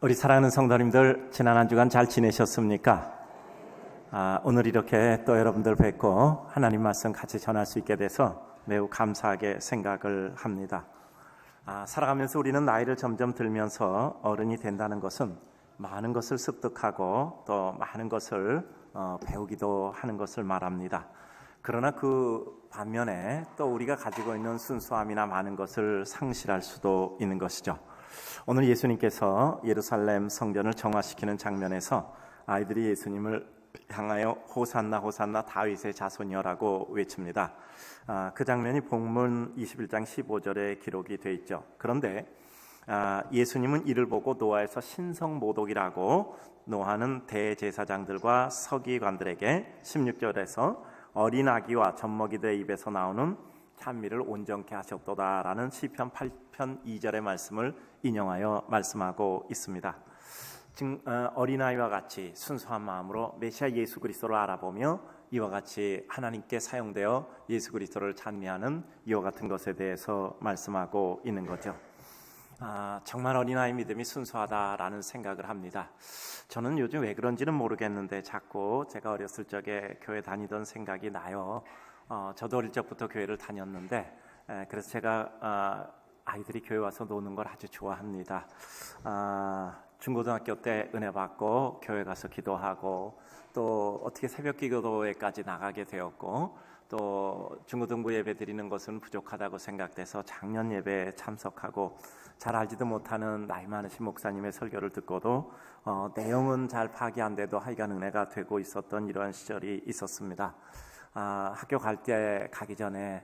우리 사랑하는 성도님들, 지난 한 주간 잘 지내셨습니까? 오늘 이렇게 또 여러분들 뵙고 하나님 말씀 같이 전할 수 있게 돼서 매우 감사하게 생각을 합니다. 살아가면서 우리는 나이를 점점 들면서 어른이 된다는 것은 많은 것을 습득하고 또 많은 것을 배우기도 하는 것을 말합니다. 그러나 그 반면에 또 우리가 가지고 있는 순수함이나 많은 것을 상실할 수도 있는 것이죠. 오늘 예수님께서 예루살렘 성전을 정화시키는 장면에서 아이들이 예수님을 향하여 호산나 호산나 다윗의 자손이여라고 외칩니다. 그 장면이 본문 21장 15절에 기록이 되어 있죠. 그런데 예수님은 이를 보고 노아에서 신성모독이라고 노하는 대제사장들과 서기관들에게 16절에서 어린 아기와 젖먹이들의 입에서 나오는 찬미를 온전케 하셨도다라는 시편 8편 2절의 말씀을 인용하여 말씀하고 있습니다. 지금 어린아이와 같이 순수한 마음으로 메시아 예수 그리스도를 알아보며 이와 같이 하나님께 사용되어 예수 그리스도를 찬미하는 이와 같은 것에 대해서 말씀하고 있는 거죠. 정말 어린아이 믿음이 순수하다라는 생각을 합니다. 저는 요즘 왜 그런지는 모르겠는데 자꾸 제가 어렸을 적에 교회 다니던 생각이 나요. 저도 어릴 적부터 교회를 다녔는데 그래서 제가 아이들이 교회 와서 노는 걸 아주 좋아합니다. 중고등학교 때 은혜 받고 교회 가서 기도하고 또 어떻게 새벽 기도회까지 나가게 되었고 또 중고등부 예배 드리는 것은 부족하다고 생각돼서 작년 예배에 참석하고 잘 알지도 못하는 나이 많으신 목사님의 설교를 듣고도 내용은 잘 파악이 안 돼도 하여간 은혜가 되고 있었던 이러한 시절이 있었습니다. 학교 가기 전에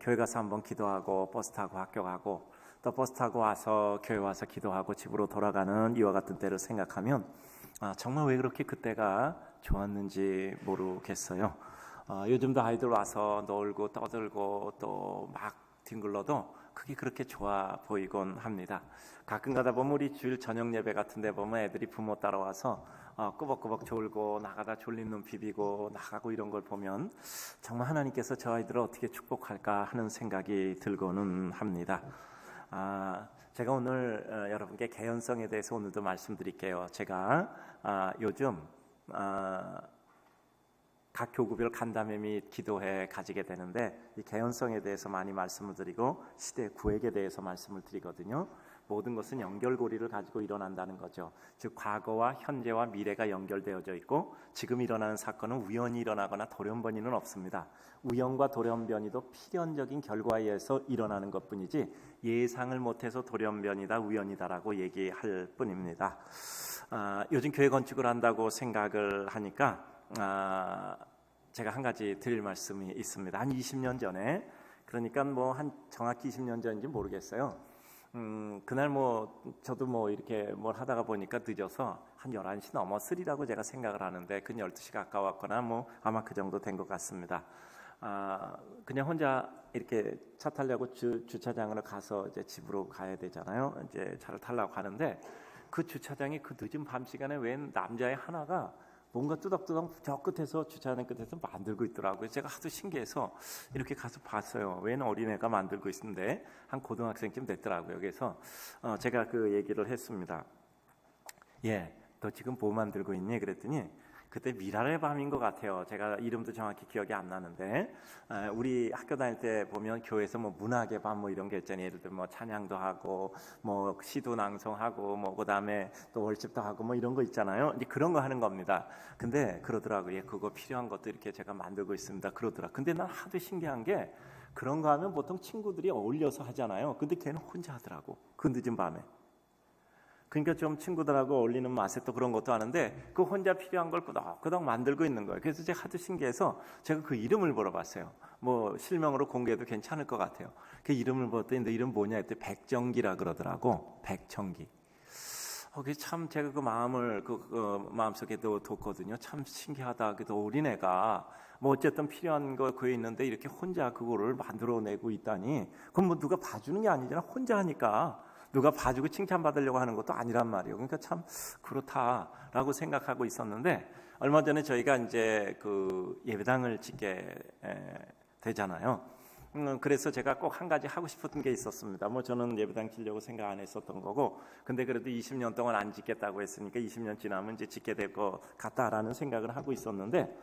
교회 가서 한번 기도하고 버스 타고 학교 가고 또 버스 타고 와서 교회 와서 기도하고 집으로 돌아가는 이와 같은 때를 생각하면 정말 왜 그렇게 그때가 좋았는지 모르겠어요. 요즘도 아이들 와서 놀고 떠들고 또 막 뒹굴러도 그게 그렇게 좋아 보이곤 합니다. 가끔 가다 보면 우리 주일 저녁 예배 같은 데 보면 애들이 부모 따라와서 꾸벅꾸벅 졸고 나가다 졸린 눈 비비고 나가고 이런 걸 보면 정말 하나님께서 저 아이들을 어떻게 축복할까 하는 생각이 들고는 합니다. 제가 오늘 여러분께 개연성에 대해서 오늘도 말씀드릴게요. 제가 요즘 각 교구별 간담회 및 기도회 가지게 되는데 이 개연성에 대해서 많이 말씀을 드리고 시대 구획에 대해서 말씀을 드리거든요. 모든 것은 연결고리를 가지고 일어난다는 거죠. 즉 과거와 현재와 미래가 연결되어져 있고 지금 일어나는 사건은 우연히 일어나거나 돌연변이는 없습니다. 우연과 돌연변이도 필연적인 결과에 의해서 일어나는 것뿐이지 예상을 못해서 돌연변이다 우연이다라고 얘기할 뿐입니다. 요즘 교회 건축을 한다고 생각을 하니까 제가 한 가지 드릴 말씀이 있습니다. 한 20년 전에 그러니까 뭐 한 정확히 20년 전인지 모르겠어요. 그날 저도 이렇게 뭘 하다가 보니까 늦어서 한 11시 넘었으리라고 제가 생각을 하는데 그 12시 가까웠거나 아마 그 정도 된 것 같습니다. 그냥 혼자 이렇게 차 타려고 주차장으로 가서 이제 집으로 가야 되잖아요. 이제 차를 타려고 하는데 그 주차장이 그 늦은 밤 시간에 웬 남자애 하나가 뭔가 뚜덕뚜덕 저 끝에서 주차하는 끝에서 만들고 있더라고요. 제가 하도 신기해서 이렇게 가서 봤어요. 웬 어린애가 만들고 있는데 한 고등학생쯤 됐더라고요. 그래서 제가 그 얘기를 했습니다. 너 지금 뭐 만들고 있니? 그랬더니 그때 미랄의 밤인 것 같아요. 제가 이름도 정확히 기억이 안 나는데 우리 학교 다닐 때 보면 교회에서 문학의 밤 이런 게 있잖아요. 예를 들어 찬양도 하고 시도 낭송하고 그다음에 또 월집도 하고 이런 거 있잖아요. 이제 그런 거 하는 겁니다. 근데 그러더라고요. 그거 필요한 것도 이렇게 제가 만들고 있습니다. 그러더라. 근데 난 하도 신기한 게 그런 거 하면 보통 친구들이 어울려서 하잖아요. 근데 걔는 혼자 하더라고. 그 늦은 밤에. 그러니까 좀 친구들하고 어울리는 맛에 또 그런 것도 하는데 그 혼자 필요한 걸 끄덕끄덕 만들고 있는 거예요. 그래서 제가 하도 신기해서 제가 그 이름을 물어봤어요. 실명으로 공개해도 괜찮을 것 같아요. 그 이름을 물었더니 너 이름 뭐냐 했더니 백정기라 그러더라고. 백정기. 그게 참 제가 그 마음을 마음속에도 뒀거든요. 참 신기하다. 그래도 어린애가 어쨌든 필요한 거 그에 있는데 이렇게 혼자 그거를 만들어내고 있다니. 그럼 누가 봐주는 게 아니잖아. 혼자 하니까. 누가 봐주고 칭찬받으려고 하는 것도 아니란 말이에요. 그러니까 참 그렇다라고 생각하고 있었는데 얼마 전에 저희가 이제 그 예배당을 짓게 되잖아요. 그래서 제가 꼭 한 가지 하고 싶었던 게 있었습니다. 뭐 저는 예배당 지려고 생각 안 했었던 거고, 근데 그래도 20년 동안 안 짓겠다고 했으니까 20년 지나면 이제 짓게 될 것 같다라는 생각을 하고 있었는데,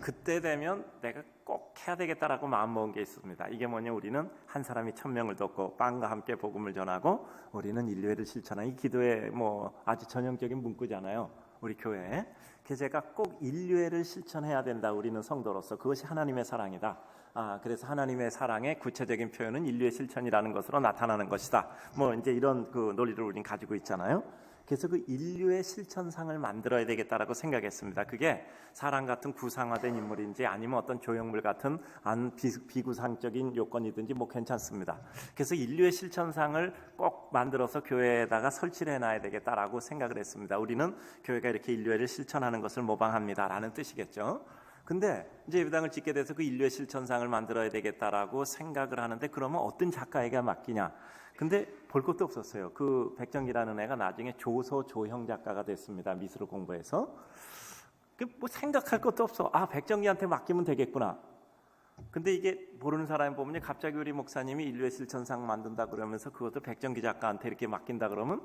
그때 되면 내가 꼭 해야 되겠다라고 마음 먹은 게 있습니다. 이게 뭐냐, 우리는 한 사람이 1000명을 돕고 빵과 함께 복음을 전하고 우리는 인류애를 실천하는, 이 기도의 뭐 아주 전형적인 문구잖아요, 우리 교회에. 그래서 제가 꼭 인류애를 실천해야 된다, 우리는 성도로서. 그것이 하나님의 사랑이다. 그래서 하나님의 사랑의 구체적인 표현은 인류의 실천이라는 것으로 나타나는 것이다. 뭐 이제 이런 그 논리를 우리는 가지고 있잖아요. 그래서 그 인류의 실천상을 만들어야 되겠다라고 생각했습니다. 그게 사람 같은 구상화된 인물인지 아니면 어떤 조형물 같은 비구상적인 요건이든지 뭐 괜찮습니다. 그래서 인류의 실천상을 꼭 만들어서 교회에다가 설치를 해놔야 되겠다라고 생각을 했습니다. 우리는 교회가 이렇게 인류애를 실천하는 것을 모방합니다라는 뜻이겠죠. 근데 이제 예배당을 짓게 돼서 그 인류의 실천상을 만들어야 되겠다라고 생각을 하는데, 그러면 어떤 작가에게 맡기냐? 근데 볼 것도 없었어요. 그 백정기라는 애가 나중에 조소 조형 작가가 됐습니다. 미술을 공부해서. 뭐 생각할 것도 없어. 백정기한테 맡기면 되겠구나. 근데 이게 모르는 사람이 보면 갑자기 우리 목사님이 인류의 실천상 만든다 그러면서 그것도 백정기 작가한테 이렇게 맡긴다 그러면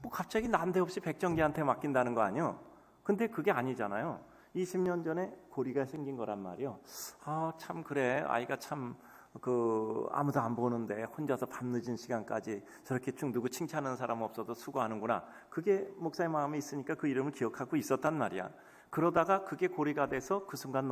뭐 갑자기 난데없이 백정기한테 맡긴다는 거 아니에요? 근데 그게 아니잖아요. 20년 전에 고리가 생긴 거란 말이에요. 참 그래, 아이가 참 아무도 안 보는데 혼자서 밤늦은 시간까지 저렇게 쭉 누구 칭찬하는 사람 없어도 수고하는구나. 그게 목사의 마음에 있으니까 그 이름을 기억하고 있었단 말이야. 그러다가 그게 고리가 돼서 그 순간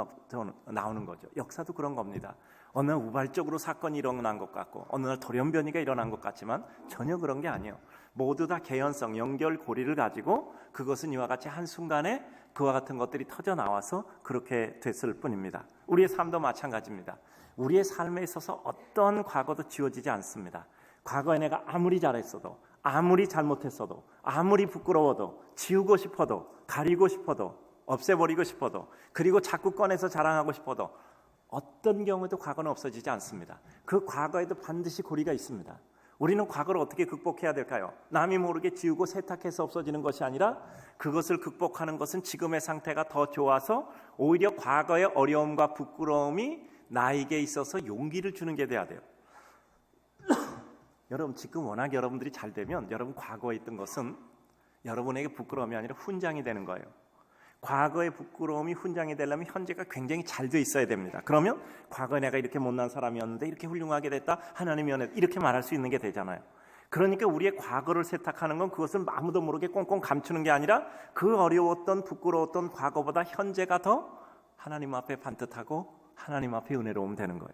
나오는 거죠. 역사도 그런 겁니다. 어느 날 우발적으로 사건이 일어난 것 같고 어느 날 돌연변이가 일어난 것 같지만 전혀 그런 게 아니에요. 모두 다 개연성, 연결고리를 가지고 그것은 이와 같이 한순간에 그와 같은 것들이 터져 나와서 그렇게 됐을 뿐입니다. 우리의 삶도 마찬가지입니다. 우리의 삶에 있어서 어떤 과거도 지워지지 않습니다. 과거에 내가 아무리 잘했어도, 아무리 잘못했어도, 아무리 부끄러워도, 지우고 싶어도, 가리고 싶어도, 없애버리고 싶어도, 그리고 자꾸 꺼내서 자랑하고 싶어도 어떤 경우에도 과거는 없어지지 않습니다. 그 과거에도 반드시 고리가 있습니다. 우리는 과거를 어떻게 극복해야 될까요? 남이 모르게 지우고 세탁해서 없어지는 것이 아니라 그것을 극복하는 것은 지금의 상태가 더 좋아서 오히려 과거의 어려움과 부끄러움이 나에게 있어서 용기를 주는 게 돼야 돼요. 여러분, 지금 워낙 여러분들이 잘 되면 여러분 과거에 있던 것은 여러분에게 부끄러움이 아니라 훈장이 되는 거예요. 과거의 부끄러움이 훈장이 되려면 현재가 굉장히 잘 돼 있어야 됩니다. 그러면 과거에 내가 이렇게 못난 사람이었는데 이렇게 훌륭하게 됐다, 하나님이 연애, 이렇게 말할 수 있는 게 되잖아요. 그러니까 우리의 과거를 세탁하는 건 그것을 아무도 모르게 꽁꽁 감추는 게 아니라 그 어려웠던 부끄러웠던 과거보다 현재가 더 하나님 앞에 반듯하고 하나님 앞에 은혜로움 되는 거예요.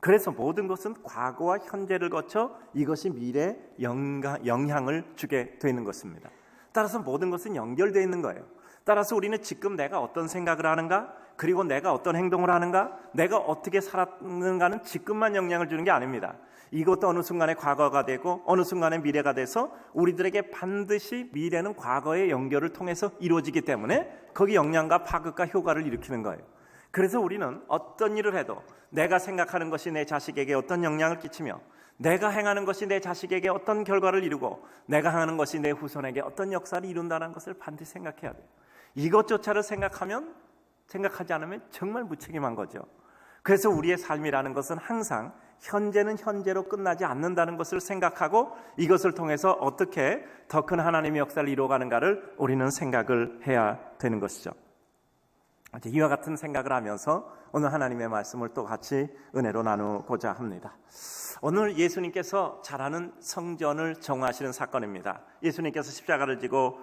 그래서 모든 것은 과거와 현재를 거쳐 이것이 미래에 영향을 주게 되는 것입니다. 따라서 모든 것은 연결되어 있는 거예요. 따라서 우리는 지금 내가 어떤 생각을 하는가, 그리고 내가 어떤 행동을 하는가, 내가 어떻게 살았는가는 지금만 영향을 주는 게 아닙니다. 이것도 어느 순간에 과거가 되고 어느 순간에 미래가 돼서 우리들에게 반드시 미래는 과거의 연결을 통해서 이루어지기 때문에 거기 영향과 파급과 효과를 일으키는 거예요. 그래서 우리는 어떤 일을 해도 내가 생각하는 것이 내 자식에게 어떤 영향을 끼치며 내가 행하는 것이 내 자식에게 어떤 결과를 이루고 내가 하는 것이 내 후손에게 어떤 역사를 이룬다는 것을 반드시 생각해야 돼요. 이것조차를 생각하지 않으면 정말 무책임한 거죠. 그래서 우리의 삶이라는 것은 항상 현재는 현재로 끝나지 않는다는 것을 생각하고 이것을 통해서 어떻게 더 큰 하나님의 역사를 이루어가는가를 우리는 생각을 해야 되는 것이죠. 이와 같은 생각을 하면서 오늘 하나님의 말씀을 또 같이 은혜로 나누고자 합니다. 오늘 예수님께서 잘 아는 성전을 정화하시는 사건입니다. 예수님께서 십자가를 지고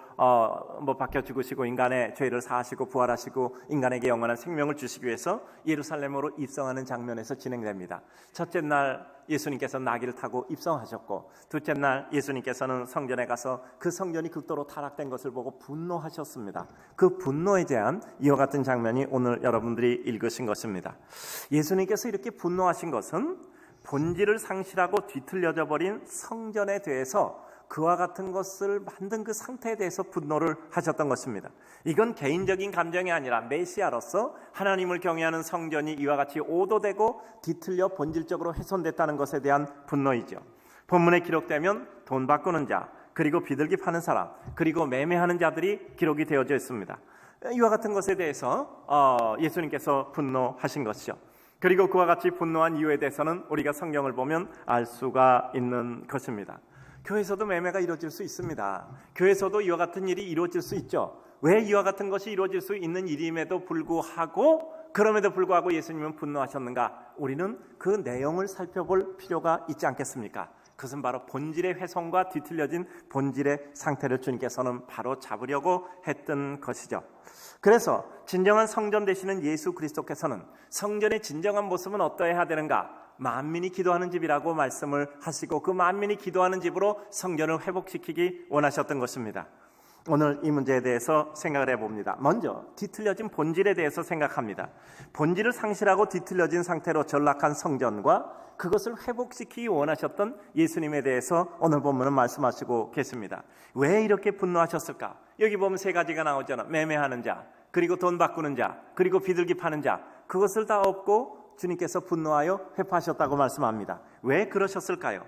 못 박혀 죽으시고 인간의 죄를 사하시고 부활하시고 인간에게 영원한 생명을 주시기 위해서 예루살렘으로 입성하는 장면에서 진행됩니다. 첫째 날 예수님께서 나귀를 타고 입성하셨고, 둘째 날 예수님께서는 성전에 가서 그 성전이 극도로 타락된 것을 보고 분노하셨습니다. 그 분노에 대한 이와 같은 장면이 오늘 여러분들이 읽으신 것입니다. 예수님께서 이렇게 분노하신 것은 본질을 상실하고 뒤틀려져 버린 성전에 대해서 그와 같은 것을 만든 그 상태에 대해서 분노를 하셨던 것입니다. 이건 개인적인 감정이 아니라 메시아로서 하나님을 경외하는 성전이 이와 같이 오도되고 뒤틀려 본질적으로 훼손됐다는 것에 대한 분노이죠. 본문에 기록되면 돈 바꾸는 자, 그리고 비둘기 파는 사람, 그리고 매매하는 자들이 기록이 되어져 있습니다. 이와 같은 것에 대해서 예수님께서 분노하신 것이죠. 그리고 그와 같이 분노한 이유에 대해서는 우리가 성경을 보면 알 수가 있는 것입니다. 교회에서도 매매가 이루어질 수 있습니다. 교회에서도 이와 같은 일이 이루어질 수 있죠. 왜 이와 같은 것이 이루어질 수 있는 일임에도 불구하고, 그럼에도 불구하고 예수님은 분노하셨는가? 우리는 그 내용을 살펴볼 필요가 있지 않겠습니까? 그것은 바로 본질의 훼손과 뒤틀려진 본질의 상태를 주님께서는 바로 잡으려고 했던 것이죠. 그래서 진정한 성전 되시는 예수 그리스도께서는 성전의 진정한 모습은 어떠해야 되는가? 만민이 기도하는 집이라고 말씀을 하시고, 그 만민이 기도하는 집으로 성전을 회복시키기 원하셨던 것입니다. 오늘 이 문제에 대해서 생각을 해봅니다. 먼저 뒤틀려진 본질에 대해서 생각합니다. 본질을 상실하고 뒤틀려진 상태로 전락한 성전과 그것을 회복시키기 원하셨던 예수님에 대해서 오늘 본문은 말씀하시고 계십니다. 왜 이렇게 분노하셨을까? 여기 보면 세 가지가 나오잖아. 매매하는 자, 그리고 돈 바꾸는 자, 그리고 비둘기 파는 자. 그것을 다 업고 주님께서 분노하여 회파하셨다고 말씀합니다. 왜 그러셨을까요?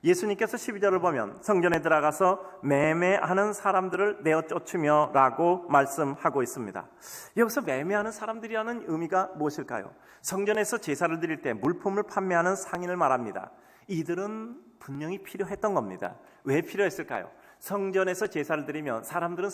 예수님께서 12절을 보면 성전에 들어가서 매매하는 사람들을 내어 쫓으며 라고 말씀하고 있습니다. 여기서 매매하는 사람들이라는 의미가 무엇일까요? 성전에서 제사를 드릴 때 물품을 판매하는 상인을 말합니다. 이들은 분명히 필요했던 겁니다. 왜 필요했을까요? 성전에서 제사를 드리면 사람들은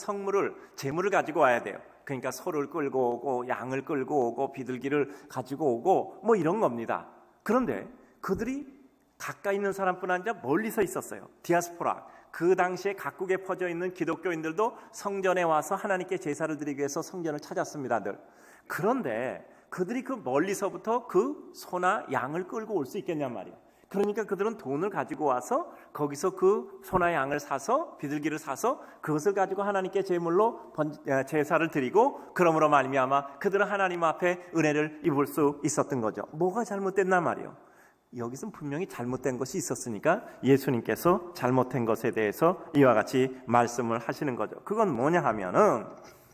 재물을 가지고 와야 돼요. 그러니까 소를 끌고 오고 양을 끌고 오고 비둘기를 가지고 오고 뭐 이런 겁니다. 그런데 그들이 가까이 있는 사람뿐 아니라 멀리 서 있었어요. 디아스포라, 그 당시에 각국에 퍼져 있는 기독교인들도 성전에 와서 하나님께 제사를 드리기 위해서 성전을 찾았습니다. 그런데 그들이 그 멀리서부터 그 소나 양을 끌고 올 수 있겠냔 말이에요. 그러니까 그들은 돈을 가지고 와서 거기서 그 소나 양을 사서, 비둘기를 사서 그것을 가지고 하나님께 제물로 제사를 드리고, 그러므로 말미암아 그들은 하나님 앞에 은혜를 입을 수 있었던 거죠. 뭐가 잘못됐나 말이에요. 여기서 분명히 잘못된 것이 있었으니까 예수님께서 잘못된 것에 대해서 이와 같이 말씀을 하시는 거죠. 그건 뭐냐 하면은,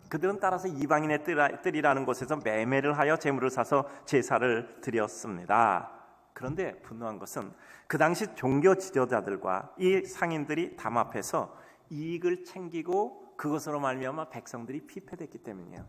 그들은 따라서 이방인의 뜰이라는 곳에서 매매를 하여 재물을 사서 제사를 드렸습니다. 그런데 분노한 것은 그 당시 종교 지도자들과 이 상인들이 담합해서 이익을 챙기고 그것으로 말미암아 백성들이 피폐됐기 때문이에요.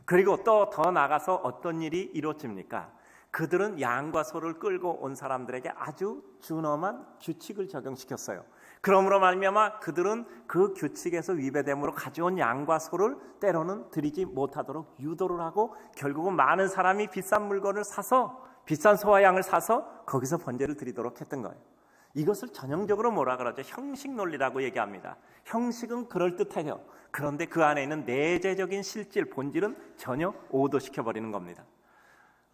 그리고 또 더 나가서 어떤 일이 이루어집니까? 그들은 양과 소를 끌고 온 사람들에게 아주 준엄한 규칙을 적용시켰어요. 그러므로 말미암아 그들은 그 규칙에서 위배됨으로 가져온 양과 소를 때로는 드리지 못하도록 유도를 하고, 결국은 많은 사람이 비싼 물건을 사서, 비싼 소와 양을 사서 거기서 번제를 드리도록 했던 거예요. 이것을 전형적으로 뭐라 그러죠? 형식 논리라고 얘기합니다. 형식은 그럴듯해요. 그런데 그 안에 있는 내재적인 실질, 본질은 전혀 오도시켜버리는 겁니다.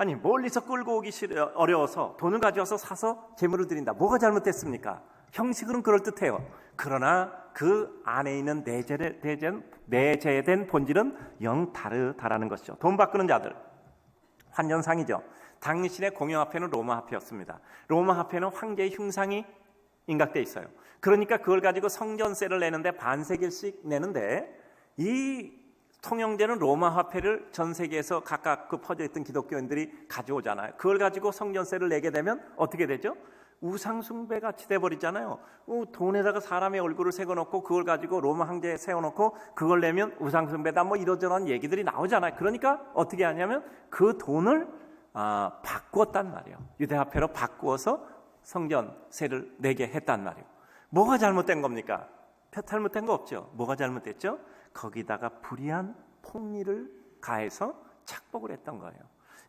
아니, 멀리서 끌고 오기 어려워서 돈을 가져와서 사서 제물을 드린다. 뭐가 잘못됐습니까? 형식으로는 그럴듯해요. 그러나 그 안에 있는 내재된 본질은 영 다르다라는 것이죠. 돈 바꾸는 자들, 환전상이죠. 당신의 공용화폐는 로마화폐였습니다. 로마화폐는 황제의 흉상이 인각돼 있어요. 그러니까 그걸 가지고 성전세를 내는데 반세겔씩 내는데, 이 통용되는 로마 화폐를 전 세계에서 각각 그 퍼져있던 기독교인들이 가져오잖아요. 그걸 가지고 성전세를 내게 되면 어떻게 되죠? 우상숭배 같이 돼버리잖아요. 돈에다가 사람의 얼굴을 세워놓고 그걸 가지고 로마 황제에 세워놓고 그걸 내면 우상숭배다, 뭐 이러저러한 얘기들이 나오잖아요. 그러니까 어떻게 하냐면 그 돈을 바꾸었단 말이에요. 유대화폐로 바꾸어서 성전세를 내게 했단 말이에요. 뭐가 잘못된 겁니까? 잘못된 거 없죠. 뭐가 잘못됐죠? 거기다가 불의한 폭리를 가해서 착복을 했던 거예요.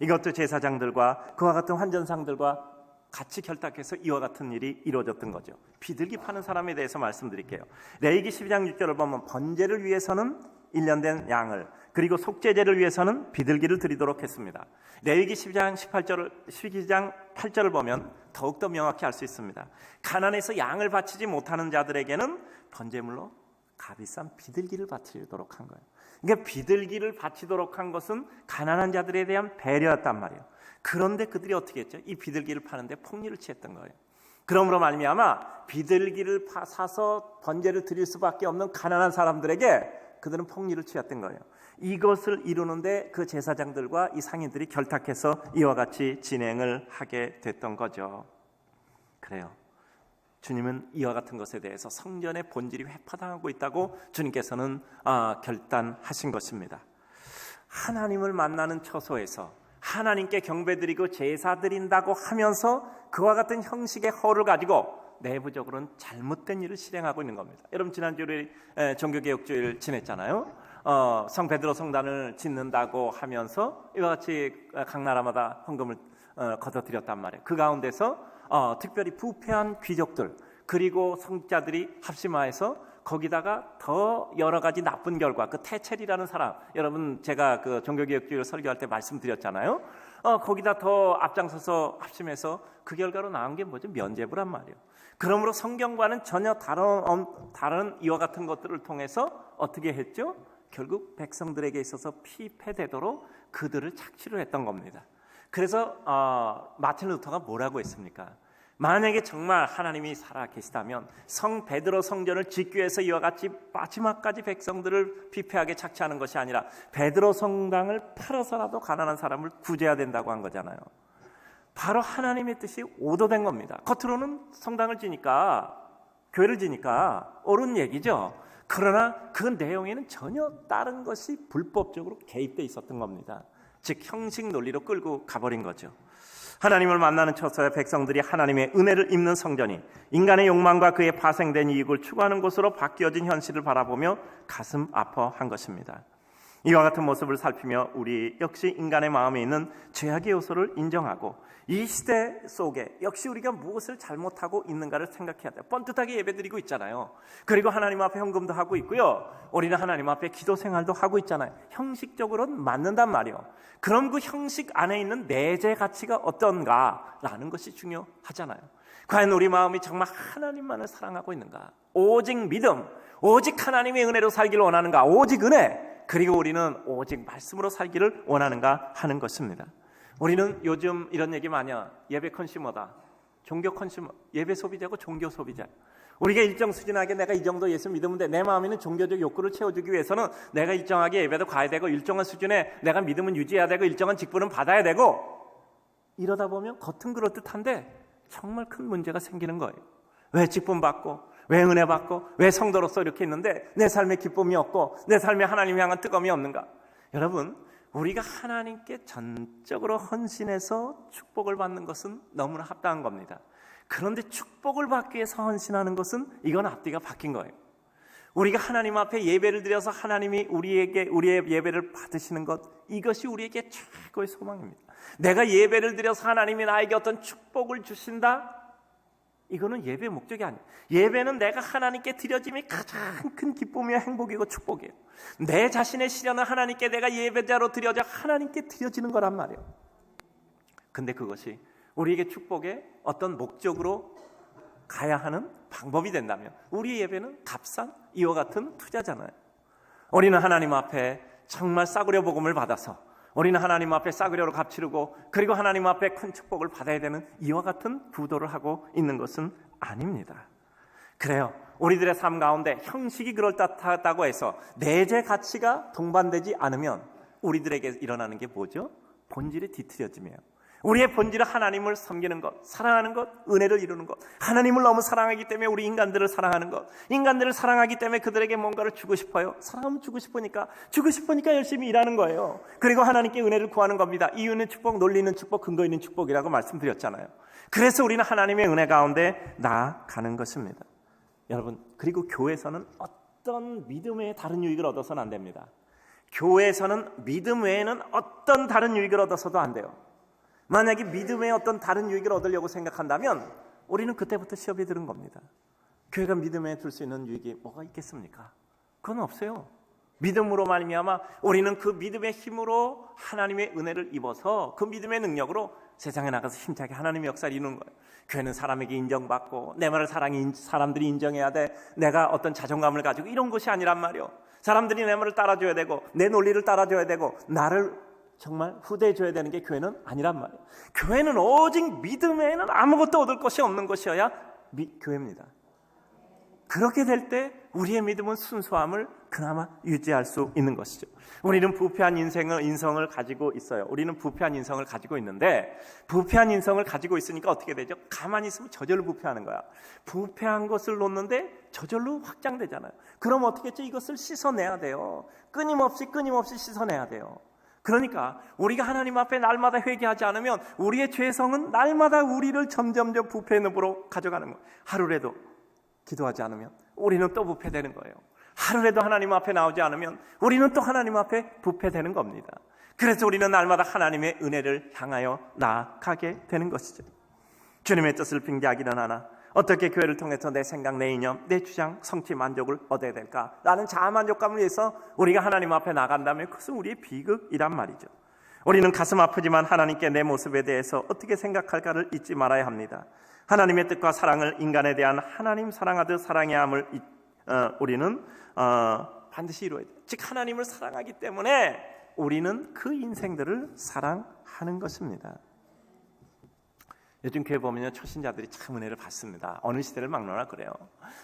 이것도 제사장들과 그와 같은 환전상들과 같이 결탁해서 이와 같은 일이 이루어졌던 거죠. 비둘기 파는 사람에 대해서 말씀드릴게요. 레위기 12장 6절을 보면 번제를 위해서는 1년 된 양을, 그리고 속죄제를 위해서는 비둘기를 드리도록 했습니다. 레위기 12장 8절을 보면 더욱더 명확히 알 수 있습니다. 가난해서 양을 바치지 못하는 자들에게는 번제물로 값비싼 비둘기를 바치도록 한 거예요. 그러니까 비둘기를 바치도록 한 것은 가난한 자들에 대한 배려였단 말이에요. 그런데 그들이 어떻게 했죠? 이 비둘기를 파는데 폭리를 취했던 거예요. 그러므로 말미암아 비둘기를 사서 번제를 드릴 수밖에 없는 가난한 사람들에게 그들은 폭리를 취했던 거예요. 이것을 이루는데 그 제사장들과 이 상인들이 결탁해서 이와 같이 진행을 하게 됐던 거죠. 그래요. 주님은 이와 같은 것에 대해서 성전의 본질이 회파당하고 있다고 주님께서는 결단하신 것입니다. 하나님을 만나는 처소에서 하나님께 경배드리고 제사 드린다고 하면서 그와 같은 형식의 허를 가지고 내부적으로는 잘못된 일을 실행하고 있는 겁니다. 여러분 지난주에 우리 종교개혁주일 지냈잖아요. 성 베드로 성단을 짓는다고 하면서 이와 같이 각 나라마다 헌금을 거둬들였단 말이에요. 그 가운데서 특별히 부패한 귀족들 그리고 성자들이 합심하여서 거기다가 더 여러 가지 나쁜 결과, 그 테첼이라는 사람, 여러분 제가 그 종교개혁주일 설교할 때 말씀드렸잖아요. 거기다 더 앞장서서 합심해서 그 결과로 나온 게 뭐죠? 면죄부란 말이에요. 그러므로 성경과는 전혀 다른 이와 같은 것들을 통해서 어떻게 했죠? 결국 백성들에게 있어서 피폐되도록 그들을 착취를 했던 겁니다. 그래서 마틴 루터가 뭐라고 했습니까? 만약에 정말 하나님이 살아 계시다면 성 베드로 성전을 짓기 위해서 이와 같이 마지막까지 백성들을 피폐하게 착취하는 것이 아니라 베드로 성당을 팔아서라도 가난한 사람을 구제해야 된다고 한 거잖아요. 바로 하나님의 뜻이 오도된 겁니다. 겉으로는 성당을 지니까, 교회를 지니까 옳은 얘기죠. 그러나 그 내용에는 전혀 다른 것이 불법적으로 개입되어 있었던 겁니다. 즉 형식 논리로 끌고 가버린 거죠. 하나님을 만나는 처소에 백성들이 하나님의 은혜를 입는 성전이 인간의 욕망과 그의 파생된 이익을 추구하는 곳으로 바뀌어진 현실을 바라보며 가슴 아파한 것입니다. 이와 같은 모습을 살피며 우리 역시 인간의 마음에 있는 죄악의 요소를 인정하고 이 시대 속에 역시 우리가 무엇을 잘못하고 있는가를 생각해야 돼요. 뻔듯하게 예배드리고 있잖아요. 그리고 하나님 앞에 헌금도 하고 있고요. 우리는 하나님 앞에 기도 생활도 하고 있잖아요. 형식적으로는 맞는단 말이에요. 그럼 그 형식 안에 있는 내재 가치가 어떤가라는 것이 중요하잖아요. 과연 우리 마음이 정말 하나님만을 사랑하고 있는가? 오직 믿음, 오직 하나님의 은혜로 살기를 원하는가? 오직 은혜, 그리고 우리는 오직 말씀으로 살기를 원하는가 하는 것입니다. 우리는 요즘 이런 얘기 많이 해요. 예배 컨슈머다. 종교 컨슈머. 예배 소비자고 종교 소비자. 우리가 일정 수준하게 내가 이 정도 예수 믿으면 돼. 내 마음에 있는 종교적 욕구를 채워주기 위해서는 내가 일정하게 예배도 가야 되고 일정한 수준에 내가 믿음은 유지해야 되고 일정한 직분은 받아야 되고 이러다 보면 겉은 그럴듯한데 정말 큰 문제가 생기는 거예요. 왜 직분 받고 왜 은혜 받고 왜 성도로서 이렇게 있는데 내 삶에 기쁨이 없고 내 삶에 하나님 향한 뜨거움이 없는가? 여러분 우리가 하나님께 전적으로 헌신해서 축복을 받는 것은 너무나 합당한 겁니다. 그런데 축복을 받기 위해서 헌신하는 것은 이건 앞뒤가 바뀐 거예요. 우리가 하나님 앞에 예배를 드려서 하나님이 우리의 예배를 받으시는 것, 이것이 우리에게 최고의 소망입니다. 내가 예배를 드려서 하나님이 나에게 어떤 축복을 주신다? 이거는 예배의 목적이 아니에요. 예배는 내가 하나님께 드려짐이 가장 큰 기쁨이고 행복이고 축복이에요. 내 자신의 시련을 하나님께 내가 예배자로 드려져 하나님께 드려지는 거란 말이에요. 근데 그것이 우리에게 축복의 어떤 목적으로 가야 하는 방법이 된다면 우리 예배는 값싼 이와 같은 투자잖아요. 우리는 하나님 앞에 정말 싸구려 복음을 받아서 우리는 하나님 앞에 싸구려로 값치르고 그리고 하나님 앞에 큰 축복을 받아야 되는 이와 같은 구도를 하고 있는 것은 아닙니다. 그래요. 우리들의 삶 가운데 형식이 그럴듯하다고 해서 내재 가치가 동반되지 않으면 우리들에게 일어나는 게 뭐죠? 본질이 뒤틀어지며요. 우리의 본질은 하나님을 섬기는 것, 사랑하는 것, 은혜를 이루는 것. 하나님을 너무 사랑하기 때문에 우리 인간들을 사랑하는 것. 인간들을 사랑하기 때문에 그들에게 뭔가를 주고 싶어요. 사랑하면 주고 싶으니까 열심히 일하는 거예요. 그리고 하나님께 은혜를 구하는 겁니다. 이유 있는 축복, 논리 있는 축복, 근거 있는 축복이라고 말씀드렸잖아요. 그래서 우리는 하나님의 은혜 가운데 나아가는 것입니다. 여러분, 그리고 교회에서는 어떤 믿음의 다른 유익을 얻어서는 안 됩니다. 교회에서는 믿음 외에는 어떤 다른 유익을 얻어서도 안 돼요. 만약에 믿음의 어떤 다른 유익을 얻으려고 생각한다면 우리는 그때부터 시험에 드는 겁니다. 교회가 믿음에 둘 수 있는 유익이 뭐가 있겠습니까? 그건 없어요. 믿음으로 말미암아 우리는 그 믿음의 힘으로 하나님의 은혜를 입어서 그 믿음의 능력으로 세상에 나가서 힘차게 하나님의 역사를 이루는 거예요. 교회는 사람에게 인정받고 내 말을 사람들이 인정해야 돼. 내가 어떤 자존감을 가지고 이런 것이 아니란 말이에요. 사람들이 내 말을 따라줘야 되고 내 논리를 따라줘야 되고 나를 정말 후대해줘야 되는 게 교회는 아니란 말이에요. 교회는 오직 믿음에는 아무것도 얻을 것이 없는 것이어야 교회입니다. 그렇게 될 때 우리의 믿음은 순수함을 그나마 유지할 수 있는 것이죠. 우리는 부패한 인성을 가지고 있어요. 우리는 부패한 인성을 가지고 있는데 부패한 인성을 가지고 있으니까 어떻게 되죠? 가만히 있으면 저절로 부패하는 거야. 부패한 것을 놓는데 저절로 확장되잖아요. 그럼 어떻게 했죠? 이것을 씻어내야 돼요. 끊임없이 씻어내야 돼요. 그러니까 우리가 하나님 앞에 날마다 회개하지 않으면 우리의 죄성은 날마다 우리를 점점점 부패의 늪으로 가져가는 거예요. 하루라도 기도하지 않으면 우리는 또 부패되는 거예요. 하루라도 하나님 앞에 나오지 않으면 우리는 또 하나님 앞에 부패되는 겁니다. 그래서 우리는 날마다 하나님의 은혜를 향하여 나아가게 되는 것이죠. 주님의 뜻을 빙자하기는 하나 어떻게 교회를 통해서 내 생각, 내 이념, 내 주장, 성취, 만족을 얻어야 될까? 라는 자아만족감을 위해서 우리가 하나님 앞에 나간다면 그것은 우리의 비극이란 말이죠. 우리는 가슴 아프지만 하나님께 내 모습에 대해서 어떻게 생각할까를 잊지 말아야 합니다. 하나님의 뜻과 사랑을 인간에 대한 하나님 사랑하듯 사랑해야 함을 우리는 반드시 이루어야 돼요. 즉 하나님을 사랑하기 때문에 우리는 그 인생들을 사랑하는 것입니다. 요즘 교회 보면 초신자들이 참 은혜를 받습니다. 어느 시대를 막론하 그래요.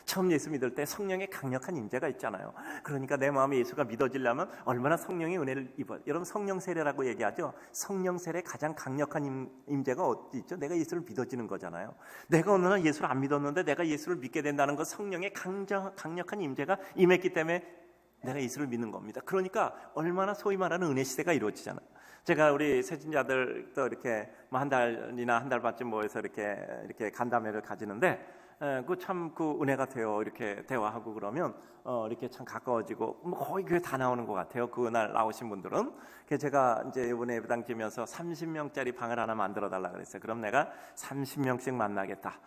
처음 예수 믿을 때 성령의 강력한 임재가 있잖아요. 그러니까 내 마음에 예수가 믿어지려면 얼마나 성령의 은혜를 입어요. 여러분 성령 세례라고 얘기하죠. 성령 세례 가장 강력한 임재가 어디 있죠? 내가 예수를 믿어지는 거잖아요. 내가 어느 날 예수를 안 믿었는데 내가 예수를 믿게 된다는 것, 성령의 강력한 임재가 임했기 때문에 내가 예수를 믿는 겁니다. 그러니까 얼마나 소위 말하는 은혜 시대가 이루어지잖아요. 제가 우리 세진자들도 이렇게 뭐 한 달이나 한 달 반쯤 모여서 이렇게 간담회를 가지는데 그 참 그 은혜가 돼요. 이렇게 대화하고 그러면 이렇게 참 가까워지고 뭐 거의 교회 다 나오는 것 같아요. 그날 나오신 분들은. 그래서 제가 이제 이번에 예배당 지면서 30명짜리 방을 하나 만들어 달라 그랬어요. 그럼 내가 30명씩 만나겠다.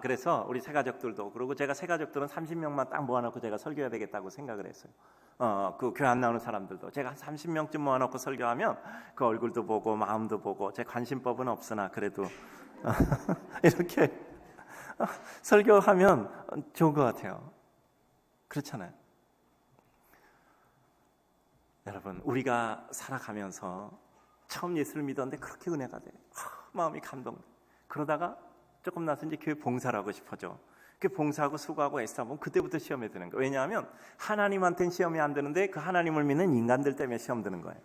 그래서 우리 새가족들도 그리고 제가 새가족들은 30명만 딱 모아놓고 제가 설교해야 되겠다고 생각을 했어요. 그 교회 안 나오는 사람들도 제가 한 30명쯤 모아놓고 설교하면 그 얼굴도 보고 마음도 보고 제 관심법은 없으나 그래도 이렇게 설교하면 좋은 것 같아요. 그렇잖아요. 여러분 우리가 살아가면서 처음 예수를 믿었는데 그렇게 은혜가 돼. 마음이 감동돼. 그러다가 조금 나서 이제 교회 봉사를 하고 싶어져. 그 봉사하고 수고하고 애써보면 그때부터 시험에 드는 거예요. 왜냐하면 하나님한테는 시험이 안 드는데 그 하나님을 믿는 인간들 때문에 시험 드는 거예요.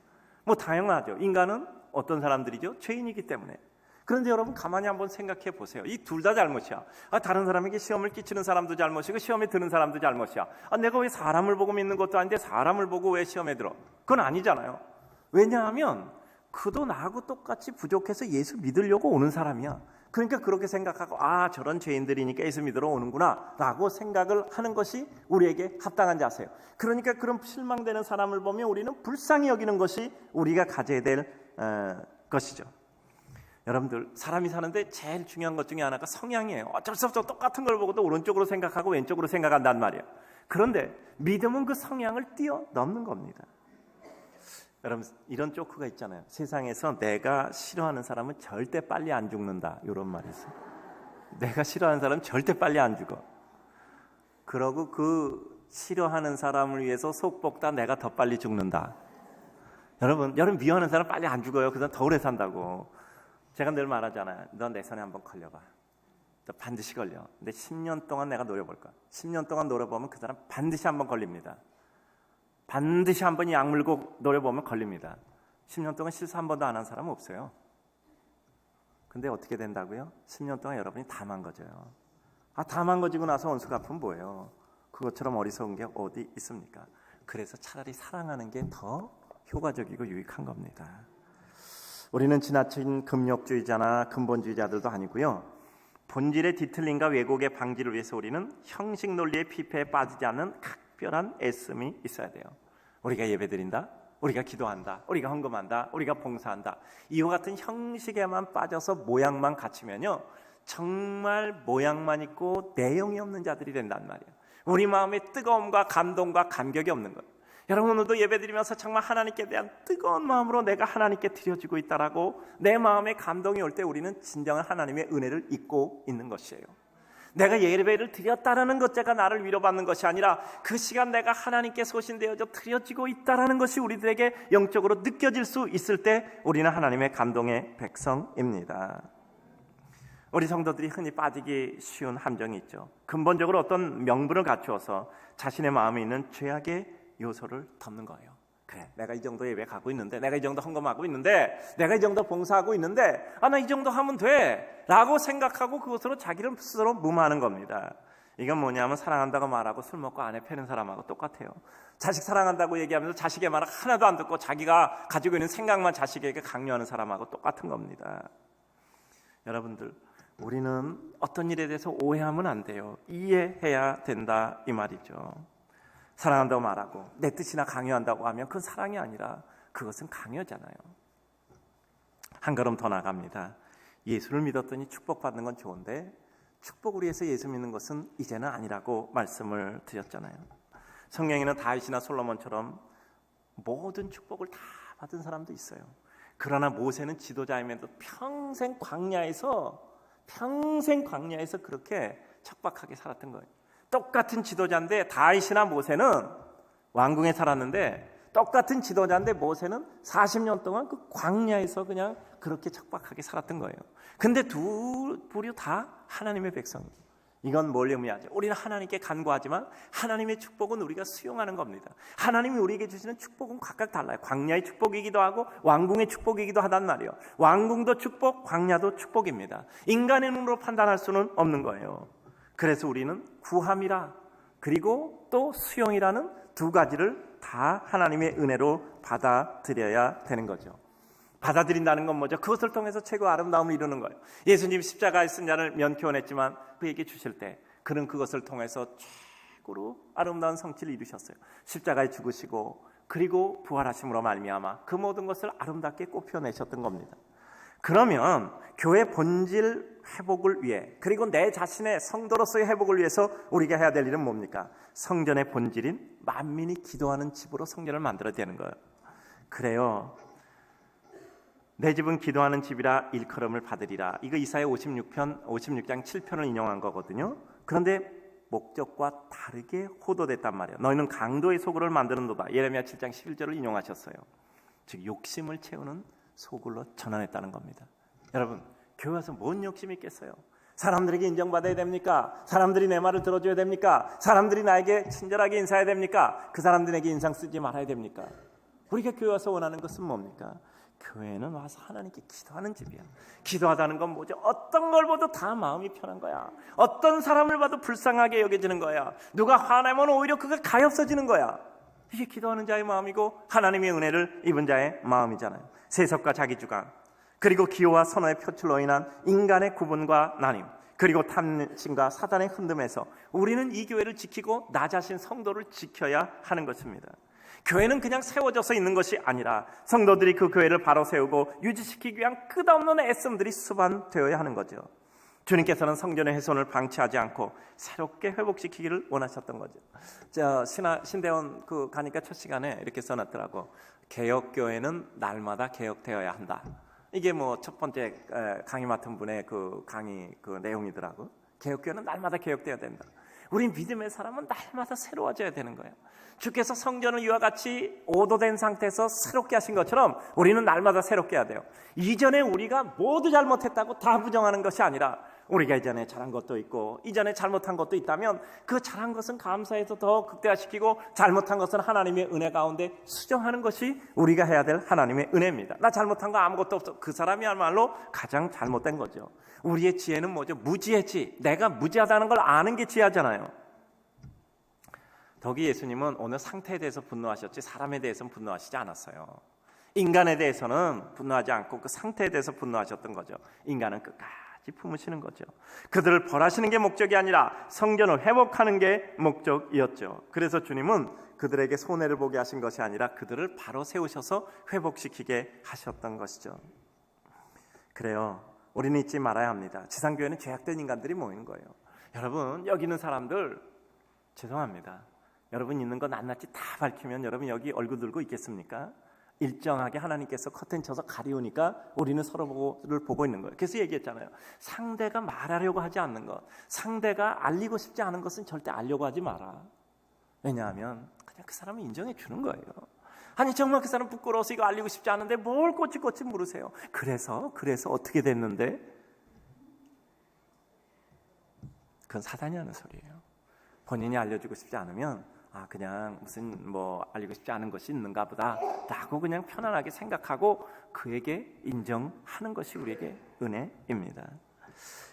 뭐 당연하죠. 인간은 어떤 사람들이죠? 죄인이기 때문에. 그런데 여러분 가만히 한번 생각해 보세요. 이 둘 다 잘못이야. 다른 사람에게 시험을 끼치는 사람도 잘못이고 시험에 드는 사람도 잘못이야. 내가 왜 사람을 보고 믿는 것도 아닌데 사람을 보고 왜 시험에 들어? 그건 아니잖아요. 왜냐하면 그도 나하고 똑같이 부족해서 예수 믿으려고 오는 사람이야. 그러니까 그렇게 생각하고 저런 죄인들이니까 예수 믿으러 오는구나 라고 생각을 하는 것이 우리에게 합당한 자세예요. 그러니까 그런 실망되는 사람을 보면 우리는 불쌍히 여기는 것이 우리가 가져야 될 것이죠. 여러분들 사람이 사는데 제일 중요한 것 중에 하나가 성향이에요. 어쩔 수 없어 똑같은 걸 보고도 오른쪽으로 생각하고 왼쪽으로 생각한단 말이에요. 그런데 믿음은 그 성향을 뛰어넘는 겁니다. 여러분 이런 조크가 있잖아요. 세상에서 내가 싫어하는 사람은 절대 빨리 안 죽는다 이런 말이 있어요. 내가 싫어하는 사람은 절대 빨리 안 죽어. 그러고 그 싫어하는 사람을 위해서 속 볶다 내가 더 빨리 죽는다. 여러분 미워하는 사람 빨리 안 죽어요. 그 사람 더 오래 산다고. 제가 늘 말하잖아요. 너 내 손에 한번 걸려봐. 너 반드시 걸려. 근데 10년 동안 내가 노려볼 거야. 10년 동안 노려보면 그 사람 반드시 한번 걸립니다. 반드시 한 번이 악물고 노려보면 걸립니다. 10년 동안 실수 한 번도 안 한 사람은 없어요. 근데 어떻게 된다고요? 10년 동안 여러분이 다 망가져요. 다 망가지고 나서 원수 갚으면 뭐예요? 그것처럼 어리석은 게 어디 있습니까? 그래서 차라리 사랑하는 게 더 효과적이고 유익한 겁니다. 우리는 지나친 금욕주의자나 근본주의자들도 아니고요. 본질의 뒤틀림과 왜곡의 방지를 위해서 우리는 형식 논리의 피폐에 빠지지 않는 각별한 애씀이 있어야 돼요. 우리가 예배드린다, 우리가 기도한다, 우리가 헌금한다, 우리가 봉사한다. 이와 같은 형식에만 빠져서 모양만 갖추면요, 정말 모양만 있고 내용이 없는 자들이 된단 말이에요. 우리 마음에 뜨거움과 감동과 감격이 없는 거예요. 여러분 오늘도 예배드리면서 정말 하나님께 대한 뜨거운 마음으로 내가 하나님께 드려지고 있다라고 내 마음에 감동이 올 때 우리는 진정한 하나님의 은혜를 잊고 있는 것이에요. 내가 예배를 드렸다라는 것자가 나를 위로받는 것이 아니라 그 시간 내가 하나님께 소신되어져 드려지고 있다라는 것이 우리들에게 영적으로 느껴질 수 있을 때 우리는 하나님의 감동의 백성입니다. 우리 성도들이 흔히 빠지기 쉬운 함정이 있죠. 근본적으로 어떤 명분을 갖추어서 자신의 마음에 있는 죄악의 요소를 덮는 거예요. 그래, 내가 이 정도 예배 가고 있는데, 내가 이 정도 헌금하고 있는데, 내가 이 정도 봉사하고 있는데, 나 이 정도 하면 돼 라고 생각하고 그것으로 자기를 스스로 무마하는 겁니다. 이건 뭐냐면 사랑한다고 말하고 술 먹고 아내 패는 사람하고 똑같아요. 자식 사랑한다고 얘기하면서 자식의 말을 하나도 안 듣고 자기가 가지고 있는 생각만 자식에게 강요하는 사람하고 똑같은 겁니다. 여러분들, 우리는 어떤 일에 대해서 오해하면 안 돼요. 이해해야 된다 이 말이죠. 사랑한다고 말하고 내 뜻이나 강요한다고 하면 그건 사랑이 아니라 그것은 강요잖아요. 한 걸음 더 나갑니다. 예수를 믿었더니 축복받는 건 좋은데 축복을 위해서 예수 믿는 것은 이제는 아니라고 말씀을 드렸잖아요. 성경에는 다윗이나 솔로몬처럼 모든 축복을 다 받은 사람도 있어요. 그러나 모세는 지도자임에도 평생 광야에서 그렇게 척박하게 살았던 거예요. 똑같은 지도자인데 다윗이나 모세는 왕궁에 살았는데 똑같은 지도자인데 모세는 40년 동안 그 광야에서 그냥 그렇게 척박하게 살았던 거예요. 근데 두 부류 다 하나님의 백성이에요. 이건 뭘 의미하죠? 우리는 하나님께 간구하지만 하나님의 축복은 우리가 수용하는 겁니다. 하나님이 우리에게 주시는 축복은 각각 달라요. 광야의 축복이기도 하고 왕궁의 축복이기도 하단 말이에요. 왕궁도 축복, 광야도 축복입니다. 인간의 눈으로 판단할 수는 없는 거예요. 그래서 우리는 구함이라 그리고 또 수용이라는 두 가지를 다 하나님의 은혜로 받아들여야 되는 거죠. 받아들인다는 건 뭐죠? 그것을 통해서 최고 아름다움을 이루는 거예요. 예수님 십자가에 쓴 자를 면케원했지만 그에게 주실 때 그는 그것을 통해서 최고로 아름다운 성취를 이루셨어요. 십자가에 죽으시고 그리고 부활하심으로 말미암아 그 모든 것을 아름답게 꼽혀내셨던 겁니다. 그러면 교회 본질 회복을 위해 그리고 내 자신의 성도로서의 회복을 위해서 우리가 해야 될 일은 뭡니까? 성전의 본질인 만민이 기도하는 집으로 성전을 만들어야 되는 거예요. 그래요. 내 집은 기도하는 집이라 일컬음을 받으리라. 이거 이사야 56장 7편을 인용한 거거든요. 그런데 목적과 다르게 호도됐단 말이에요. 너희는 강도의 소굴을 만드는도다. 예레미야 7장 11절을 인용하셨어요. 즉 욕심을 채우는 소굴로 전환했다는 겁니다. 여러분, 교회 와서 뭔 욕심이 있겠어요? 사람들에게 인정받아야 됩니까? 사람들이 내 말을 들어줘야 됩니까? 사람들이 나에게 친절하게 인사해야 됩니까? 그 사람들에게 인상 쓰지 말아야 됩니까? 우리가 교회 와서 원하는 것은 뭡니까? 교회는 와서 하나님께 기도하는 집이야. 기도하다는 건 뭐죠? 어떤 걸 봐도 다 마음이 편한 거야. 어떤 사람을 봐도 불쌍하게 여겨지는 거야. 누가 화내면 오히려 그가 가엾어지는 거야. 이게 기도하는 자의 마음이고 하나님의 은혜를 입은 자의 마음이잖아요. 세속과 자기주관, 그리고 기호와 선호의 표출로 인한 인간의 구분과 나님, 그리고 탐심과 사단의 흔듦에서 우리는 이 교회를 지키고 나 자신 성도를 지켜야 하는 것입니다. 교회는 그냥 세워져서 있는 것이 아니라 성도들이 그 교회를 바로 세우고 유지시키기 위한 끝없는 애씀들이 수반되어야 하는 거죠. 주님께서는 성전의 훼손을 방치하지 않고 새롭게 회복시키기를 원하셨던 거죠. 신대원 가니까 첫 시간에 이렇게 써놨더라고. 개혁교회는 날마다 개혁되어야 한다. 이게 첫 번째 강의 맡은 분의 강의 내용이더라고. 개혁교회는 날마다 개혁되어야 된다. 우리 믿음의 사람은 날마다 새로워져야 되는 거예요. 주께서 성전을 이와 같이 오도된 상태에서 새롭게 하신 것처럼 우리는 날마다 새롭게 해야 돼요. 이전에 우리가 모두 잘못했다고 다 부정하는 것이 아니라 우리가 이전에 잘한 것도 있고 이전에 잘못한 것도 있다면 그 잘한 것은 감사해서 더 극대화시키고 잘못한 것은 하나님의 은혜 가운데 수정하는 것이 우리가 해야 될 하나님의 은혜입니다. 나 잘못한 거 아무것도 없어. 그 사람이야말로 가장 잘못된 거죠. 우리의 지혜는 뭐죠? 무지의 지. 내가 무지하다는 걸 아는 게 지혜잖아요. 덕이 예수님은 오늘 상태에 대해서 분노하셨지 사람에 대해서는 분노하시지 않았어요. 인간에 대해서는 분노하지 않고 그 상태에 대해서 분노하셨던 거죠. 인간은 끝까지 품으시는 거죠. 그들을 벌하시는 게 목적이 아니라 성전을 회복하는 게 목적이었죠. 그래서 주님은 그들에게 손해를 보게 하신 것이 아니라 그들을 바로 세우셔서 회복시키게 하셨던 것이죠. 그래요. 우리는 잊지 말아야 합니다. 지상교회는 죄악된 인간들이 모이는 거예요. 여러분, 여기 있는 사람들 죄송합니다. 여러분 있는 거 낱낱이 다 밝히면 여러분 여기 얼굴 들고 있겠습니까? 일정하게 하나님께서 커튼 쳐서 가리우니까 우리는 서로를 보고 있는 거예요. 그래서 얘기했잖아요. 상대가 말하려고 하지 않는 것, 상대가 알리고 싶지 않은 것은 절대 알려고 하지 마라. 왜냐하면 그냥 그 사람을 인정해 주는 거예요. 아니 정말 그 사람 부끄러워서 이거 알리고 싶지 않은데 뭘 꼬치꼬치 물으세요. 그래서 어떻게 됐는데? 그건 사단이 하는 소리예요. 본인이 알려주고 싶지 않으면 그냥 무슨 알리고 싶지 않은 것이 있는가 보다 라고 그냥 편안하게 생각하고 그에게 인정하는 것이 우리에게 은혜입니다.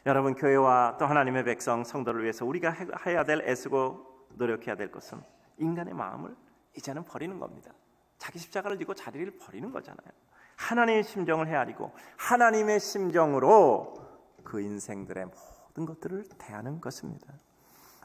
여러분, 교회와 또 하나님의 백성, 성도를 위해서 우리가 해야 될, 애쓰고 노력해야 될 것은 인간의 마음을 이제는 버리는 겁니다. 자기 십자가를 지고 자리를 버리는 거잖아요. 하나님의 심정을 헤아리고 하나님의 심정으로 그 인생들의 모든 것들을 대하는 것입니다.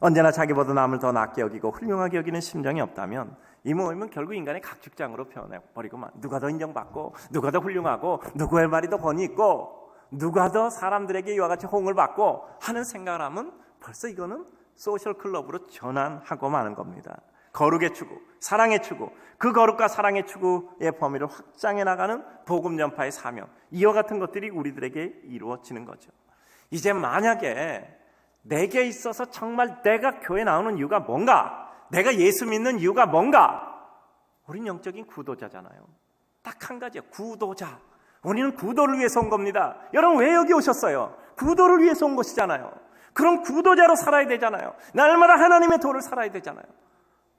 언제나 자기보다 남을 더 낫게 여기고 훌륭하게 여기는 심정이 없다면 이 모임은 결국 인간의 각축장으로 변해버리고만, 누가 더 인정받고 누가 더 훌륭하고 누구의 말이 더 권위 있고 누가 더 사람들에게 이와 같이 호응을 받고 하는 생각을 하면 벌써 이거는 소셜클럽으로 전환하고 마는 겁니다. 거룩의 추구, 사랑의 추구, 그 거룩과 사랑의 추구의 범위를 확장해 나가는 복음 전파의 사명, 이와 같은 것들이 우리들에게 이루어지는 거죠. 이제 만약에 내게 있어서 정말 내가 교회 나오는 이유가 뭔가, 내가 예수 믿는 이유가 뭔가, 우린 영적인 구도자잖아요. 딱 한 가지예요. 구도자. 우리는 구도를 위해서 온 겁니다. 여러분, 왜 여기 오셨어요? 구도를 위해서 온 것이잖아요. 그럼 구도자로 살아야 되잖아요. 날마다 하나님의 도를 살아야 되잖아요.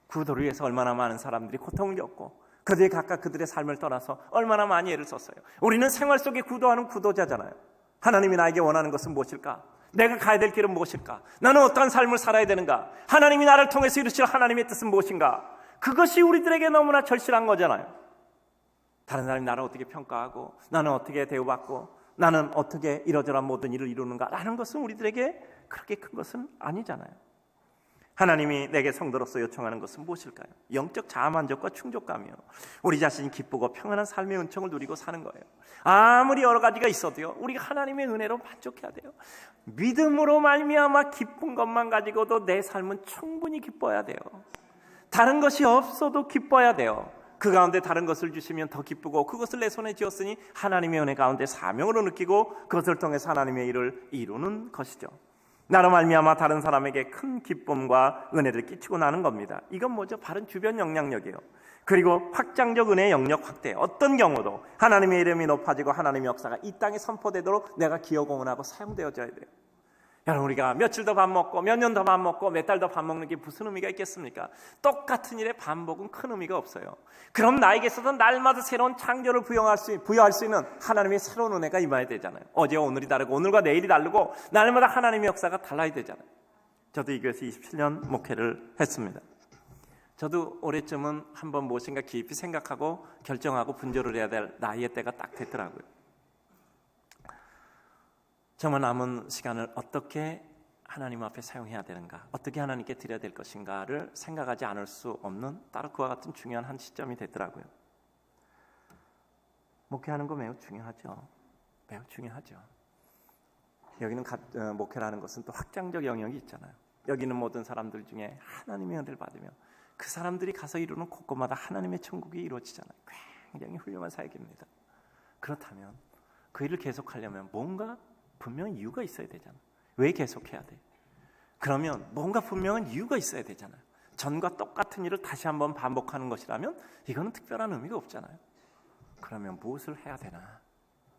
구도를 위해서 얼마나 많은 사람들이 고통을 겪고 그들이 각각 그들의 삶을 떠나서 얼마나 많이 애를 썼어요. 우리는 생활 속에 구도하는 구도자잖아요. 하나님이 나에게 원하는 것은 무엇일까? 내가 가야 될 길은 무엇일까? 나는 어떠한 삶을 살아야 되는가? 하나님이 나를 통해서 이루실 하나님의 뜻은 무엇인가? 그것이 우리들에게 너무나 절실한 거잖아요. 다른 사람이 나를 어떻게 평가하고 나는 어떻게 대우받고 나는 어떻게 이러저러한 모든 일을 이루는가 라는 것은 우리들에게 그렇게 큰 것은 아니잖아요. 하나님이 내게 성도로서 요청하는 것은 무엇일까요? 영적 자아만족과 충족감이요. 우리 자신이 기쁘고 평안한 삶의 은총을 누리고 사는 거예요. 아무리 여러 가지가 있어도요, 우리가 하나님의 은혜로 만족해야 돼요. 믿음으로 말미암아 기쁜 것만 가지고도 내 삶은 충분히 기뻐야 돼요. 다른 것이 없어도 기뻐야 돼요. 그 가운데 다른 것을 주시면 더 기쁘고, 그것을 내 손에 쥐었으니 하나님의 은혜 가운데 사명으로 느끼고 그것을 통해서 하나님의 일을 이루는 것이죠. 나로 말미암아 다른 사람에게 큰 기쁨과 은혜를 끼치고 나는 겁니다. 이건 뭐죠? 바른 주변 영향력이에요. 그리고 확장적 은혜의 영역 확대. 어떤 경우도 하나님의 이름이 높아지고 하나님의 역사가 이 땅에 선포되도록 내가 기여 공헌하고 사용되어져야 돼요. 여러분, 우리가 며칠 더 밥 먹고 몇 년 더 밥 먹고 몇 달 더 밥 먹는 게 무슨 의미가 있겠습니까? 똑같은 일의 반복은 큰 의미가 없어요. 그럼 나에게 있어서 날마다 새로운 창조를 부여할 수 있는 하나님의 새로운 은혜가 임해야 되잖아요. 어제와 오늘이 다르고 오늘과 내일이 다르고 날마다 하나님의 역사가 달라야 되잖아요. 저도 이 교회에서 27년 목회를 했습니다. 저도 올해쯤은 한번 무엇인가 깊이 생각하고 결정하고 분조를 해야 될 나이의 때가 딱 됐더라고요. 정말 남은 시간을 어떻게 하나님 앞에 사용해야 되는가, 어떻게 하나님께 드려야 될 것인가를 생각하지 않을 수 없는 따로 그와 같은 중요한 한 시점이 됐더라고요. 목회하는 거 매우 중요하죠. 매우 중요하죠. 여기는 목회라는 것은 또 확장적 영역이 있잖아요. 여기 있는 모든 사람들 중에 하나님의 은혜를 받으며 그 사람들이 가서 이루는 곳곳마다 하나님의 천국이 이루어지잖아요. 굉장히 훌륭한 사역입니다. 그렇다면 그 일을 계속하려면 뭔가 분명한 이유가 있어야 되잖아요. 왜 계속해야 돼? 그러면 뭔가 분명한 이유가 있어야 되잖아요. 전과 똑같은 일을 다시 한번 반복하는 것이라면 이거는 특별한 의미가 없잖아요. 그러면 무엇을 해야 되나?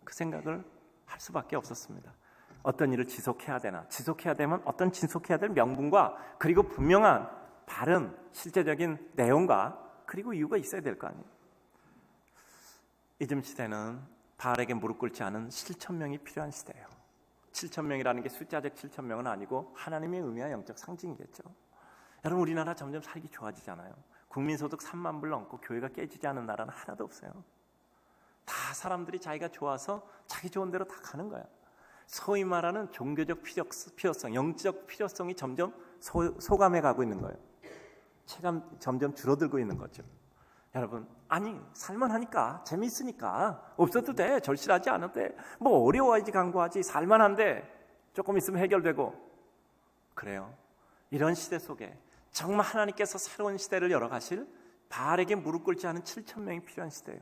그 생각을 할 수밖에 없었습니다. 어떤 일을 지속해야 되나? 지속해야 되면 어떤 지속해야 될 명분과 그리고 분명한 바른 실제적인 내용과 그리고 이유가 있어야 될 거 아니에요. 이즘 시대는 바알에게 무릎 꿇지 않은 실천명이 필요한 시대예요. 7,000명이라는 게 숫자적 7,000명은 아니고 하나님의 의미와 영적 상징이겠죠. 여러분, 우리나라 점점 살기 좋아지잖아요. 국민소득 3만 불 넘고 교회가 깨지지 않은 나라는 하나도 없어요. 다 사람들이 자기가 좋아서 자기 좋은 대로 다 가는 거야. 소위 말하는 종교적 필요성, 영적 필요성이 점점 소감해 가고 있는 거예요. 체감 점점 줄어들고 있는 거죠. 여러분, 아니 살만하니까 재미있으니까 없어도 돼, 절실하지 않아도 돼, 뭐 어려워야지 강구하지, 살만한데 조금 있으면 해결되고 그래요. 이런 시대 속에 정말 하나님께서 새로운 시대를 열어가실 바알에게 무릎 꿇지 않은 7,000명이 필요한 시대예요.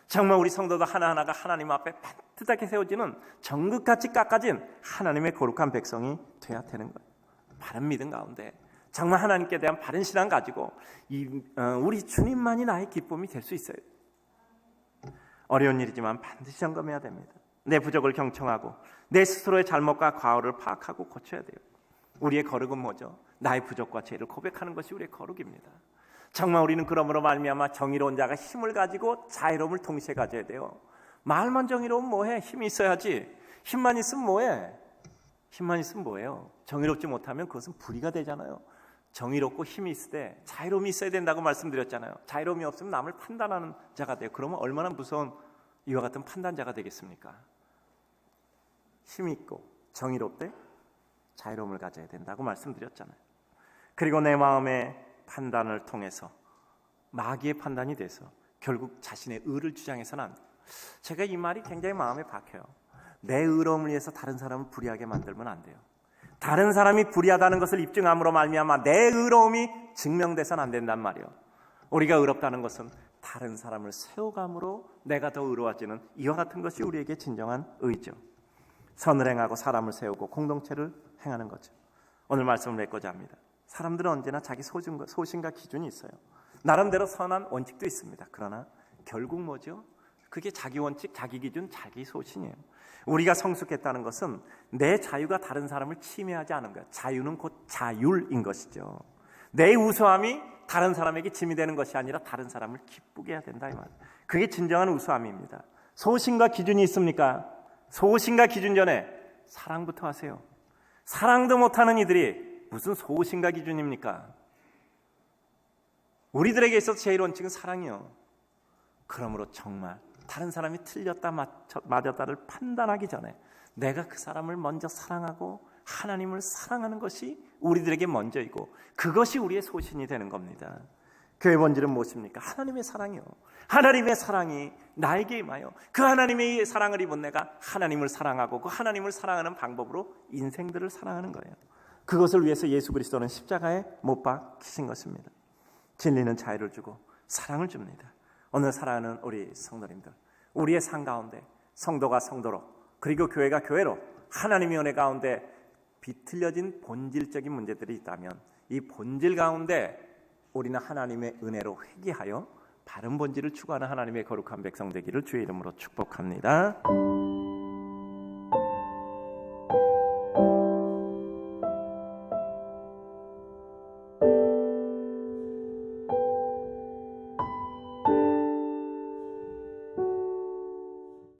정말 우리 성도들 하나하나가 하나님 앞에 반듯하게 세워지는 정극같이 깎아진 하나님의 거룩한 백성이 돼야 되는 거예요. 바른 믿음 가운데 정말 하나님께 대한 바른 신앙 가지고 우리 주님만이 나의 기쁨이 될 수 있어요. 어려운 일이지만 반드시 점검해야 됩니다. 내 부족을 경청하고 내 스스로의 잘못과 과오를 파악하고 고쳐야 돼요. 우리의 거룩은 뭐죠? 나의 부족과 죄를 고백하는 것이 우리의 거룩입니다. 정말 우리는 그러므로 말미암아 정의로운 자가 힘을 가지고 자유로움을 동시에 가져야 돼요. 말만 정의로우면 뭐해? 힘이 있어야지. 힘만 있으면 뭐해? 힘만 있으면 뭐예요? 정의롭지 못하면 그것은 불의가 되잖아요. 정의롭고 힘이 있을 때 자유로움이 있어야 된다고 말씀드렸잖아요. 자유로움이 없으면 남을 판단하는 자가 돼요. 그러면 얼마나 무서운 이와 같은 판단자가 되겠습니까? 힘이 있고 정의롭되 자유로움을 가져야 된다고 말씀드렸잖아요. 그리고 내 마음의 판단을 통해서 마귀의 판단이 돼서 결국 자신의 의를 주장해서는 안 돼요. 제가 이 말이 굉장히 마음에 박혀요. 내 의로움을 위해서 다른 사람을 불의하게 만들면 안 돼요. 다른 사람이 불의하다는 것을 입증함으로 말미암아 내 의로움이 증명돼서는 안 된단 말이에요. 우리가 의롭다는 것은 다른 사람을 세워감으로 내가 더 의로워지는 이와 같은 것이 우리에게 진정한 의죠. 선을 행하고 사람을 세우고 공동체를 행하는 거죠. 오늘 말씀을 맺고자 합니다. 사람들은 언제나 자기 소신과 기준이 있어요. 나름대로 선한 원칙도 있습니다. 그러나 결국 뭐죠? 그게 자기 원칙, 자기 기준, 자기 소신이에요. 우리가 성숙했다는 것은 내 자유가 다른 사람을 침해하지 않은 거예요. 자유는 곧 자율인 것이죠. 내 우수함이 다른 사람에게 짐이 되는 것이 아니라 다른 사람을 기쁘게 해야 된다 이 말이에요. 그게 진정한 우수함입니다. 소신과 기준이 있습니까? 소신과 기준 전에 사랑부터 하세요. 사랑도 못하는 이들이 무슨 소신과 기준입니까? 우리들에게 있어서 제일 원칙은 사랑이요. 그러므로 정말 다른 사람이 틀렸다 맞았다를 판단하기 전에 내가 그 사람을 먼저 사랑하고 하나님을 사랑하는 것이 우리들에게 먼저이고 그것이 우리의 소신이 되는 겁니다. 교회 본질은 무엇입니까? 하나님의 사랑이요. 하나님의 사랑이 나에게 임하여 그 하나님의 사랑을 입은 내가 하나님을 사랑하고 그 하나님을 사랑하는 방법으로 인생들을 사랑하는 거예요. 그것을 위해서 예수 그리스도는 십자가에 못 박히신 것입니다. 진리는 자유를 주고 사랑을 줍니다. 오늘 사랑하는 우리 성도님들, 우리의 삶 가운데 성도가 성도로 그리고 교회가 교회로 하나님의 은혜 가운데 비틀려진 본질적인 문제들이 있다면 이 본질 가운데 우리는 하나님의 은혜로 회개하여 바른 본질을 추구하는 하나님의 거룩한 백성 되기를 주의 이름으로 축복합니다.